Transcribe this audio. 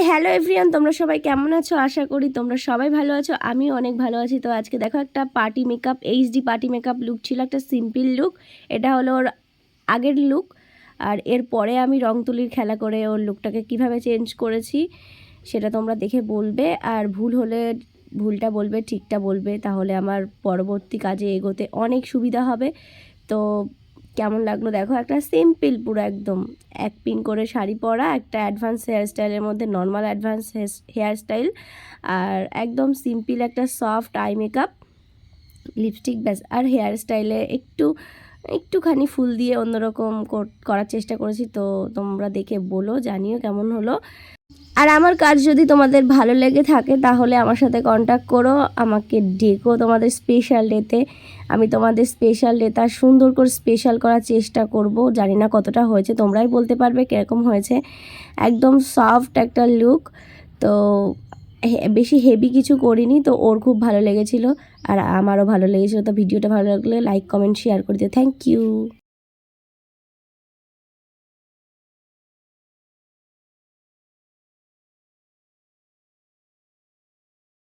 Hello everyone, তোমরা সবাই কেমন আছো? আশা করি তোমরা সবাই ভালো আছো। আমি অনেক ভালো আছি। তো আজকে দেখো একটা party makeup, HD party makeup look ছিল, একটা সিম্পল লুক। এটা হলো ওর আগের লুক। আর এরপরে আমি রং তুলির খেলা করে ওর লুকটাকে কিভাবে চেঞ্জ করেছি সেটা তোমরা দেখে বলবে। আর ভুল হলে ভুলটা বলবে, ঠিকটা বলবে, তাহলে আমার পরবর্তী কাজে এগোতে অনেক সুবিধা হবে। তো কেমন লাগলো দেখো, একটা সিম্পল পুরো একদম এক পিন করে শাড়ি পরা, একটা অ্যাডভান্স হেয়ারস্টাইলের মধ্যে নর্মাল অ্যাডভান্স হেয়ারস্টাইল, আর একদম সিম্পল একটা সফট আই মেকআপ, লিপস্টিক, ব্যাস। আর হেয়ারস্টাইলে একটুখানি ফুল দিয়ে অন্যরকম করার চেষ্টা করেছি। তো তোমরা দেখে বলো, জানিও কেমন হলো। আর আমার কাজ যদি তোমাদের ভালো লেগে থাকে তাহলে আমার সাথে কন্ট্যাক্ট করো, আমাকে ডেকো তোমাদের স্পেশাল ডেতে। আমি তোমাদের স্পেশাল ডেটা সুন্দর করে স্পেশাল করার চেষ্টা করব। জানি না কতটা হয়েছে, তোমরাই বলতে পারবে কীরকম হয়েছে। একদম সফট একটা লুক। তো বেশি হেভি কিছু করিনি, তো ওর খুব ভালো লেগেছিলো আর আমারও ভালো লেগেছিলো। তো ভিডিওটা ভালো লাগলে লাইক, কমেন্ট, শেয়ার করে দিও। Thank you.